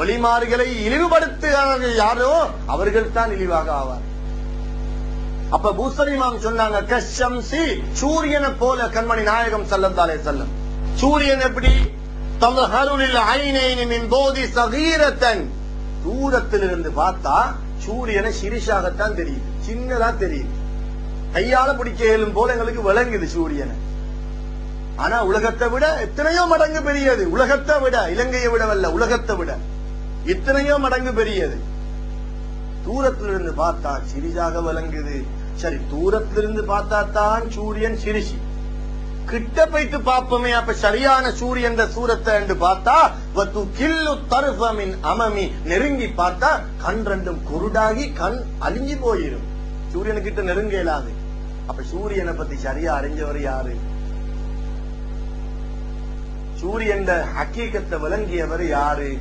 வழிமாறுகளை இழிவுபடுத்துகிறார்கள் யாரோ அவர்கள் தான் இழிவாக ஆவார். அப்ப பூசரி இமாம் சொன்னாங்க, கஷம்சி, சூரியனை போல கண்மணி நாயகம் ஸல்லல்லாஹு அலைஹி வஸல்லம். சூரியன் எப்படி? தல்ஹருல் ஐனைனி மின் போதி சகீரத்தன். தூரத்திலிருந்து பார்த்தா சூரியனை சிறிசாகத்தான் தெரியுது, சின்னதா தெரியுது. கையால பிடிக்க இயலும் போல எங்களுக்கு விளங்குது சூரியனை. ஆனா உலகத்தை விட எத்தனையோ மடங்கு பெரியது. உலகத்தை விட, இலங்கையை விடவல்ல, உலகத்தை விட எத்தனையோ மடங்கு பெரியது. தூரத்திலிருந்து பார்த்தா சிறிதாக விளங்குது. சரி, தூரத்திலிருந்து பார்த்தா தான் சூரியன் சிறிசி. கிட்ட போயிட்டு பார்ப்போமே, அப்ப சரியான சூரியன் சூரத்தை என்று பார்த்தா அமமி, நெருங்கி பார்த்தா கண் ரெண்டும் குருடாகி கண் அழிஞ்சு போயிடும். சூரியனுக்கிட்ட நெருங்க இயலாது. அப்ப சூரியனை பத்தி சரியா அறிஞ்சவர் யாரு? சூரியன் ஹக்கீகத்தை விளங்கியவர் யாரு?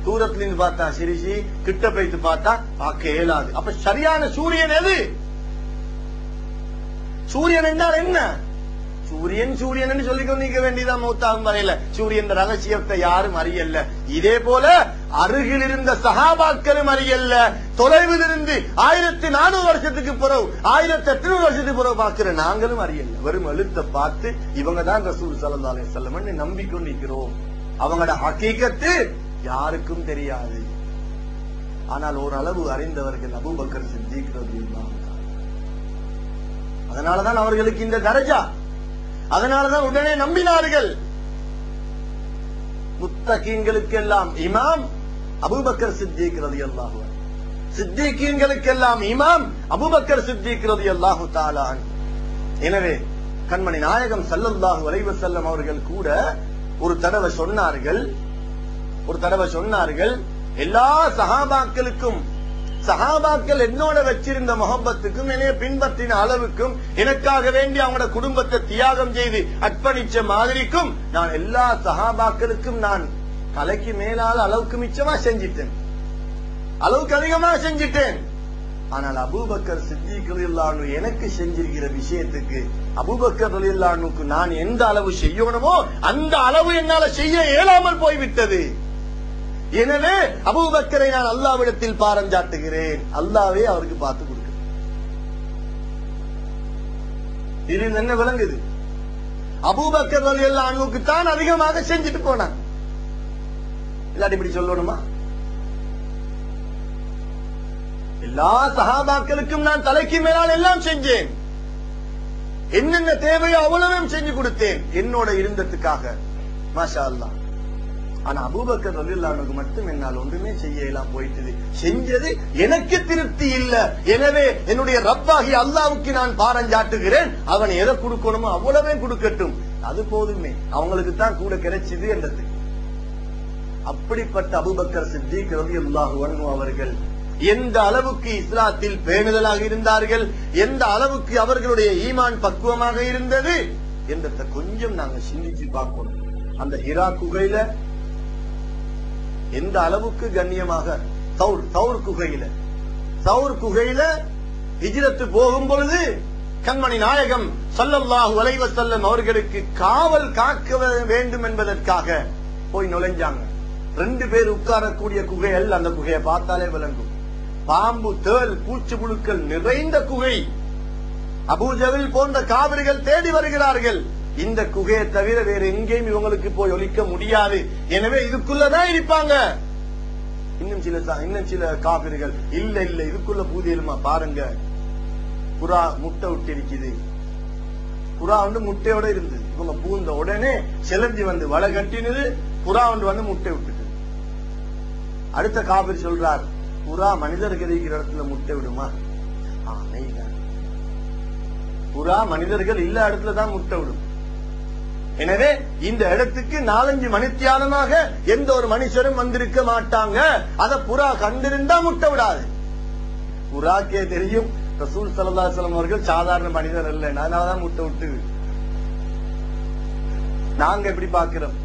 தூரத்திலிருந்து பார்த்தா சிரிசி, கிட்ட போயிட்டு பார்த்தா பார்க்க இயலாது. அப்ப சரியான சூரியன் எது? சூரியன் என்றால் என்ன? சூரியன் சூரியன் சொல்லிக் கொண்டிருக்க வேண்டியதான் மௌத்தாகும் வரையில. சூரியன் ரகசியத்தை யாரும் அறியல்ல. இதே போல அருகில் இருந்த சஹாபாக்களும் அறியல்ல. தொலைவில் இருந்து 1400 வருஷத்துக்கு பிறகு, 1800 வருஷத்துக்கு பிறகு பார்க்கிற நாங்களும் அறியல்ல. வெறும் எழுத்தை பார்த்து இவங்க தான் ரசூல் ஸல்லல்லாஹு அலைஹி வஸல்லம் நம்பிக்கொண்டிருக்கிறோம். அவங்களோட ஹக்கீகத்து யாருக்கும் தெரியாது. ஆனால் ஓரளவு அறிந்தவர்கள் அபூபக்கர் சித்திக் ரலியல்லாஹு அன்ஹு. அதனாலதான் அவர்களுக்கு இந்த தரஜா. அதனாலதான் உடனே நம்பினார்கள். முத்தகீன்களுக்கெல்லாம் இமாம் அபூபக்கர் சித்திக் ரலியல்லாஹு அன்ஹு. சித்திகீன்களுக்கெல்லாம் இமாம் அபூபக்கர் சித்திக் ரலியல்லாஹு தஆலா அன்ஹு. எனவே கண்மணி நாயகம் ஸல்லல்லாஹு அலைஹி வஸல்லம் அவர்கள் கூட ஒரு தடவை சொன்னார்கள், எல்லா சஹாபாக்களுக்கும், சஹாபாக்கள் என்னோட வச்சிருந்த முஹப்பத்துக்கும் என்னைய பின்பற்றின அளவுக்கும் எனக்காக வேண்டி அவங்களோட குடும்பத்தை தியாகம் செய்து அர்ப்பணிச்ச மாதிரிக்கும் நான் எல்லா சஹாபாக்களுக்கும் நான் தலைக்கு மேலால அளவுக்கு மிச்சமா செஞ்சிட்டேன், அளவுக்கு அதிகமா செஞ்சிட்டேன். ஆனால் அபூபக்கர் சித்திக் ரலியல்லாஹு அன்ஹு எனக்கு செஞ்சிருக்கிற விஷயத்துக்கு அபூபக்கர் ரலியல்லாஹு அன்ஹுக்கு நான் எந்த அளவு செய்யணுமோ அந்த அளவு என்னால செய்ய இயலாமல் போய்விட்டது. எனவே அபூபக்கரை நான் அல்லாஹ்விடத்தில் பாரம் சாட்டுகிறேன். அல்லாஹ்வே அவருக்கு பார்த்து கொடுக்கிறேன். இதில் என்ன விளங்குது? அபூபக்கர் ரலியல்லாஹு அன்ஹுக்கு தான் அதிகமாக செஞ்சுட்டு போனாங்க. இல்லாட்டி இப்படி சொல்லணுமா? எல்லா சஹாபாக்களுக்கும் நான் தலைக்கு மேலால் எல்லாம் செஞ்சேன். என்னென்ன தேவையோ அவ்வளவும் செஞ்சு கொடுத்தேன் என்னோட இருந்ததுக்காக. மாஷா அல்லாஹ். ஆனா அபூபக்கர் ரலியல்லாஹு அன்ஹுக்கு மட்டும் என்னால் ஒன்றுமே செய்ய எல்லாம் போயிட்டது. செஞ்சது எனக்கு திருப்தி இல்ல. எனவே என்னுடைய ரப்பாகி அல்லாஹ்வுக்கு நான் பாரம் சாட்டுகிறேன். அவன் எதை கொடுக்கணுமோ அவ்வளவே கொடுக்கட்டும், அது போதுமே, அவங்களுக்கு தான் கூட கிடைச்சது என்றது. அப்படிப்பட்ட அபூபக்கர் சித்திக் ரலியல்லாஹு அன்ஹு அவர்கள் எந்த அளவுக்கு இஸ்லாத்தில் பேணுதலாக இருந்தார்கள், எந்த அளவுக்கு அவர்களுடைய ஈமான் பக்குவமாக இருந்தது என்றதை கொஞ்சம் நாங்க சிந்திச்சு பார்க்கணும். அந்த ஹிரா குகையில எந்த அளவுக்கு கண்ணியமாக, சௌர் குகையில ஹிஜ்ரத்து போகும் பொழுது கண்மணி நாயகம் ஸல்லல்லாஹு அலைஹி வஸல்லம் அவர்களுக்கு காவல் காக்க வேண்டும் என்பதற்காக போய் நுழைஞ்சாங்க. 2 பேர் உட்காரக்கூடிய குகை அல்ல. அந்த குகையை பார்த்தாலே விளங்கும். பாம்பு, தேள், பூச்சி புழுக்கள் நிறைந்த குகை. அபூஜஹல் போன்ற காவிர்கள் தேடி வருகிறார்கள். இந்த குகையை தவிர வேற எங்கேயும் இவங்களுக்கு போய் ஒலிக்க முடியாது. எனவே இதுக்குள்ளதான் இருப்பாங்க. இன்னும் சில காவிர்கள் இல்ல இதுக்குள்ள பூதியலுமா பாருங்க, புறா முட்டை விட்டு இருக்குது. புறா முட்டையோட இருந்தது. இவங்க பூந்த உடனே செலஞ்சி வலை கட்டினது, புறா வந்து முட்டை விட்டுது. அடுத்த காவிரி சொல்றார், புறா மனிதர்கள் இருக்கிற இடத்துல முட்டை விடுமா? புறா மனிதர்கள் இல்ல இடத்துலதான் முட்டை விடும். எனவே இந்த இடத்துக்கு 4-5 மணித்தியாலமாக எந்த ஒரு மனுஷரும் வந்திருக்க மாட்டாங்க. அத புறா கண்டிருந்தா முட்டை விடாது. புறாக்கே தெரியும் ரசூல் ஸல்லல்லாஹு அலைஹி வஸல்லம் அவர்கள் சாதாரண மனிதர் அல்ல, அதனாலதான் முட்டை விட்டு. நாங்க எப்படி பாக்கிறோம்?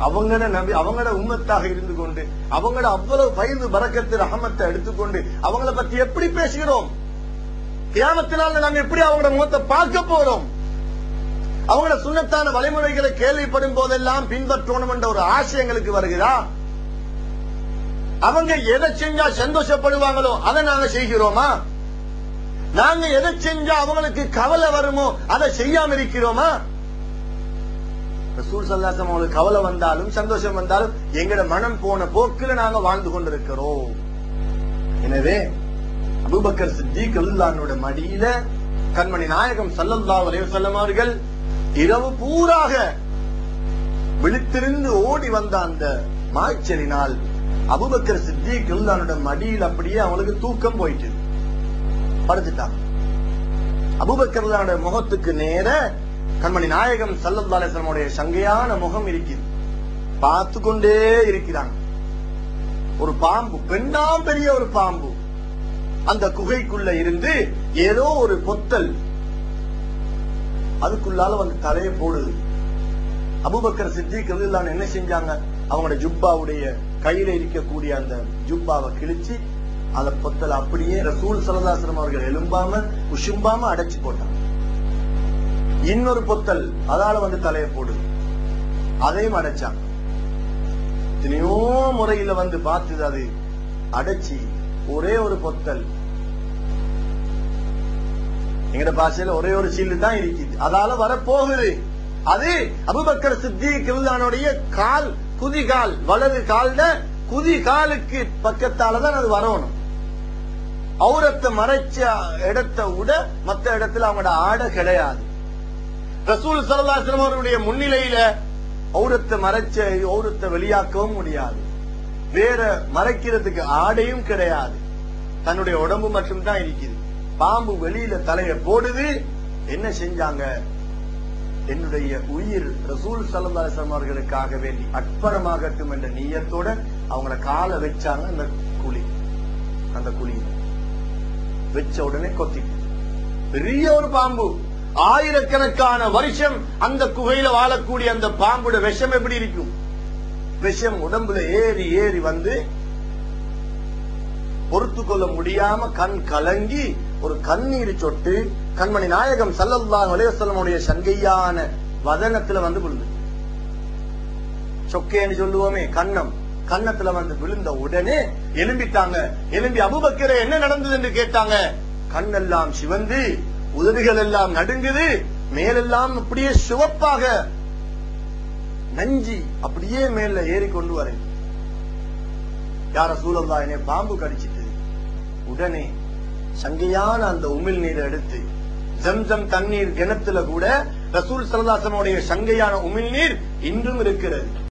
அவங்களோட நபி, அவங்களோட உம்மத்தாக இருந்து கொண்டு, அவங்களோட அவ்வளவு வயது பரக்கத்து ரஹமத்தை எடுத்துக்கொண்டு அவங்கள பத்தி எப்படி பேசுகிறோம்? கியாமத்தினால நாங்க எப்படி அவங்களோட முகத்தை பார்க்க போறோம்? அவங்களோட சுன்னத்தான வழிமுறைகளை கேள்விப்படும் போதெல்லாம் பின்பற்றணும் என்ற ஒரு ஆசை எங்களுக்கு வருகிறா? அவங்க எதை செஞ்சா சந்தோஷப்படுவாங்களோ அதை நாங்க செய்கிறோமா? நாங்க எதை செஞ்சா அவங்களுக்கு கவலை வருமோ அதை செய்யாம இருக்கிறோமா? ரசூல் ஸல்லல்லாஹு அலைஹி வஸல்லம் அவங்களுக்கு கவலை வந்தாலும் சந்தோஷம் வந்தாலும் எங்கட மனம் போன போக்கில நாங்க வாழ்ந்து கொண்டிருக்கிறோம். எனவே அபூபக்கர் சித்திக் ரலியல்லாஹு அன்ஹு மடியில கண்மணி நாயகம் ஸல்லல்லாஹு அலைஹி வஸல்லம் அவர்கள் இரவு பூராக விழித்திருந்து ஓடி வந்த அந்த மாய்ச்சலினால் அபூபக்கர் சித்திக் ரலியல்லாஹு அன்ஹு மடியில் அப்படியே அவங்களுக்கு தூக்கம் போயிட்டு படுத்துட்டாங்க. அபூபக்கர் ரலியல்லாஹு அன்ஹு முகத்துக்கு நேர கண்மணி நாயகம் ஸல்லல்லாஹு அலைஹி வஸல்லம் உடைய சங்கையான முகம் இருக்குது. பார்த்து கொண்டே இருக்கிறாங்க. ஒரு பாம்பு, பெண்ணாம் பெரிய ஒரு பாம்பு அந்த குகைக்குள்ள இருந்து ஏதோ ஒரு பொத்தல் அதுக்குள்ளால வந்து தலையை போடுது. அபூபக்கர் சித்திக் ரலியல்லாஹு அன்ஹு என்ன செஞ்சாங்க? அவங்களோட ஜுப்பாவுடைய கையில இருக்கக்கூடிய அந்த ஜுப்பாவை கிழிச்சு அந்த பொத்தல் அப்படியே ரசூல் ஸல்லல்லாஹு அலைஹி வஸல்லம் அவர்கள் எலும்பாம உஷும்பாம அடைச்சு போட்டாங்க. இன்னொரு பொத்தல் அதால வந்து தலையை போடுது, அதையும் அடைச்சாங்க. எத்தனையோ முறையில வந்து பார்த்தது, அது அடைச்சி ஒரே ஒரு பொத்தல், எங்கட பாஷையில ஒரே ஒரு சீல் தான் இருக்குது, அதால வரப்போகுது. அது அபூபக்கர் சித்திக் ரலியல்லாஹு கால், குதிகால், வலது கால்ல குதிகாலுக்கு பக்கத்தாலதான் அது வரணும். ஔரத்தை மறைச்ச இடத்தை விட மற்ற இடத்துல அவங்களோட ஆடை கிடையாது. ரசூல் ஸல்லல்லாஹு அலைஹி வஸல்லம் அவருடைய முன்னிலையில ஔரத்தை மறைச்ச ஔரத்தை வெளியாக்கவும் முடியாது. வேற மறைக்கிறதுக்கு ஆடையும் கிடையாது. தன்னுடைய உடம்பு மட்டும் தான் இருக்குது. பாம்பு வெளியில தலைய போடுது. என்ன செஞ்சாங்க? என்னுடைய உயிர் ரசூல் ஸல்லல்லாஹு அலைஹி வஸல்லம் அவர்களுக்காக வேண்டி அர்ப்பணமாகட்டும் என்ற நியத்தோட அவங்கள காலை வச்சாங்க. அந்த குழி வச்ச உடனே கொத்தி பெரிய ஒரு பாம்பு, ஆயிரக்கணக்கான வருஷம் அந்த குகையில வாழக்கூடிய அந்த பாம்போட விஷம் எப்படி இருக்கும்? விஷம் உடம்புல ஏறி ஏறி வந்து பொறுத்து கொள்ள முடியாம கண் கலங்கி ஒரு கண்ணீர் சொட்டு கண்மணி நாயகம் ஸல்லல்லாஹு அலைஹி வஸல்லம் உடைய சங்கையான வதனத்துல வந்து விழுந்து, சொக்கேன்னு சொல்லுவோமே, கன்னத்துல வந்து விழுந்த உடனே எலும்பிட்டாங்க. எலும்பி அபூபக்கரே என்ன நடந்தது என்று கேட்டாங்க. கண்ணெல்லாம் சிவந்து, உதடுகள் எல்லாம் நடுங்குது, மேலெல்லாம் அப்படியே சிவப்பாக நஞ்சி அப்படியே மேல ஏறி கொண்டு வர, யா ரசூலல்லாஹ் என்னை பாம்பு கடிச்சிட்டு. உடனே சங்கையான அந்த உமிழ் நீரை எடுத்து ஜம்சம் தண்ணீர் கிணத்துல கூட ரசூல் ஸல்லல்லாஹு அலைஹி வஸல்லம் உடைய சங்கையான உமிழ் நீர் இன்றும் இருக்கிறது.